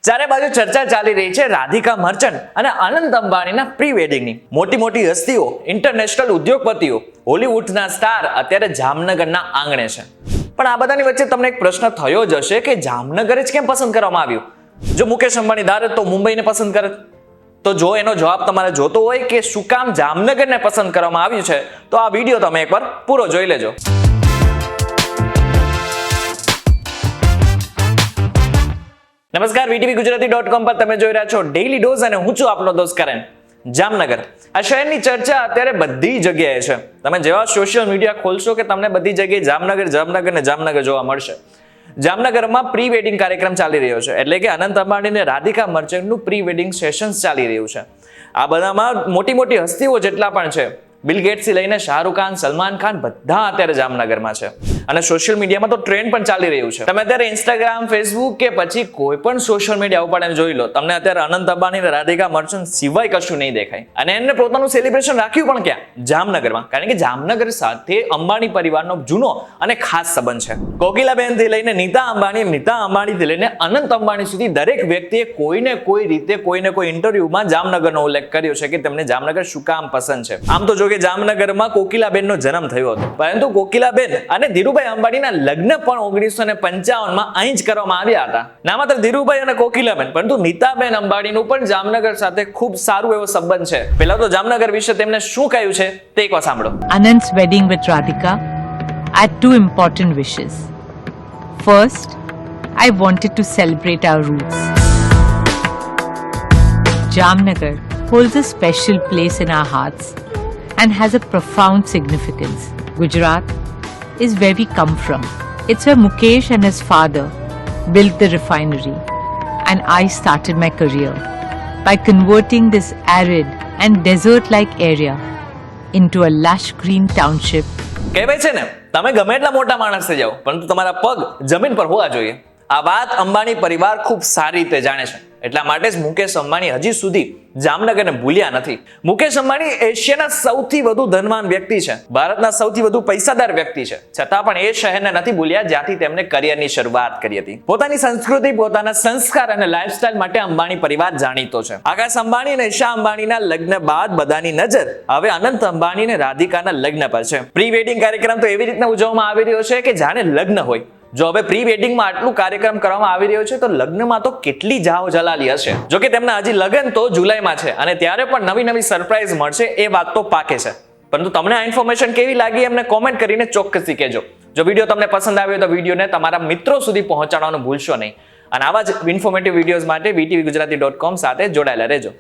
ચારે બાજુ ચર્ચા ચાલી રહી છે રાધિકા મર્ચન્ટ અને અનંત અંબાણીના પ્રી વેડિંગની. મોટી મોટી હસ્તીઓ, ઇન્ટરનેશનલ ઉદ્યોગપતિઓ, હોલીવુડના સ્ટાર અત્યારે જામનગરના આંગણે છે. પણ આ બધાની વચ્ચે તમને એક પ્રશ્ન થયો જ હશે કે જામનગર જ કેમ પસંદ કરવામાં આવ્યું? જો મુકેશ અંબાણી ધારે તો મુંબઈને પસંદ કરે. તો જો એનો જવાબ તમારે જોતો હોય કે શું કામ જામનગરને પસંદ કરવામાં આવ્યું છે, તો આ વિડીયો તમે એકવાર પૂરો જોઈ લેજો. નમસ્કાર, VTVGujarati.com પર તમે જોઈ રહ્યા છો ડેઈલી ડોઝ અને હું છું આપનો દોસ્ત કરણ. જામનગર આ શહેરની ચર્ચા અત્યારે બધી જગ્યાએ છે. તમે જેવા સોશિયલ મીડિયા ખોલશો કે તમને બધી જગ્યાએ જામનગર જોવા મળશે. જામનગરમાં પ્રી વેડિંગ કાર્યક્રમ ચાલી રહ્યો છે, એટલે કે અનંત અંબાણી અને રાધિકા મર્ચન્ટનું પ્રી વેડિંગ સેશન ચાલી રહ્યું છે. આ બધામાં મોટી મોટી હસ્તીઓ જેટલા પણ છે, બિલ ગેટ્સથી લઈને શાહરુખ ખાન, સલમાન ખાન બધા અત્યારે જામનગરમાં છે. અને સોશિયલ મીડિયામાં તો ટ્રેન્ડ પણ ચાલી રહ્યું છે. તમે અત્યારે ઇન્સ્ટાગ્રામ, ફેસબુક કે પછી કોઈ પણ સોશિયલ મીડિયા ઉપર જોઈ લો, તમને અત્યારે અનંત અંબાણી અને રાધિકા મર્ચન્ટ સિવાય કશું નહીં દેખાય. અને એમને પોતાનું સેલિબ્રેશન રાખ્યું પણ ક્યાં? જામનગરમાં. કારણ કે જામનગર સાથે અંબાણી પરિવારનો જૂનો અને ખાસ સંબંધ છે. કોકિલાબેનથી લઈને નીતા અંબાણીથી લઈને અનંત અંબાણી સુધી દરેક વ્યક્તિએ કોઈને કોઈ રીતે કોઈને કોઈ ઇન્ટરવ્યુમાં જામનગરનો ઉલ્લેખ કર્યો છે કે તેમને જામનગર શું કામ પસંદ છે. આમ તો જો કે જામનગરમાં કોકિલાબેનનો જન્મ થયો હતો, પરંતુ કોકિલાબેન અને ધીરુભાઈ અંબાણીના લગ્ન પણ 1955માં અહીં જ કરવામાં આવ્યા હતા. ના માત્ર ધીરુભાઈ અને કોકિલાબેન, પરંતુ નીતાબેન અંબાણીનું પણ જામનગર સાથે ખૂબ સારું એવો સંબંધ છે. પહેલા તો જામનગર વિશે તેમને શું કહ્યું છે તે એકવાર સાંભળો. Anand's wedding with Radhika, I had two important wishes. First, I wanted to celebrate our roots. Jamnagar holds a special place in our hearts and has a profound significance. Gujarat is where we come from. It's where Mukesh and his father built the refinery, and I started my career by converting this arid and desert-like area into a lush green township. કહેવાય છે ને, તમે ગમે એટલા મોટા માણસ થઈ જાઓ, પરંતુ તમારા પગ જમીન પર હોવા જોઈએ. આ વાત અંબાણી પરિવાર ખૂબ સારી રીતે જાણે છે. એટલા માટે જ મુકેશ અંબાણી હજી સુધી જામનગરને ભૂલ્યા નથી. મુકેશ અંબાણી એશિયાના સૌથી વધુ ધનવાન વ્યક્તિ છે, ભારતના સૌથી વધુ પૈસાદાર વ્યક્તિ છે, છતાં પણ એ શહેરને નથી ભૂલ્યા જ્યાંથી તેમણે કરિયરની શરૂઆત કરી હતી. પોતાની સંસ્કૃતિ, પોતાના સંસ્કાર અને લાઈફસ્ટાઈલ માટે અંબાણી પરિવાર જાણીતો છે. આકાશ અંબાણી અને ઈશા અંબાણીના લગ્ન બાદ બધાની નજર હવે અનંત અંબાણી અને રાધિકાના લગ્ન પર છે. પ્રી વેડિંગ કાર્યક્રમ તો એવી રીતના ઉજવવામાં આવી રહ્યો છે કે જાણે લગ્ન હોય. જો હવે પ્રી વેડિંગમાં આટલું કાર્યક્રમ કરવામાં આવી રહ્યો છે, તો લગ્નમાં તો કેટલી જાહો જલાલી હશે. જો કે તેમના હજી લગ્ન તો જુલાઈમાં છે અને ત્યારે પણ નવી સરપ્રાઈઝ મળશે, એ વાત તો પાકે છે. પરંતુ તમને આ ઇન્ફોર્મેશન કેવી લાગી એમને કોમેન્ટ કરીને ચોક્કસથી કહેજો. જો વિડીયો તમને પસંદ આવ્યો તો વિડીયોને તમારા મિત્રો સુધી પહોંચાડવાનું ભૂલશો નહીં. અને આવા જ ઇન્ફોર્મેટિવ વિડીયોઝ માટે VTVGujarati.com સાથે જોડાયેલા રહેજો.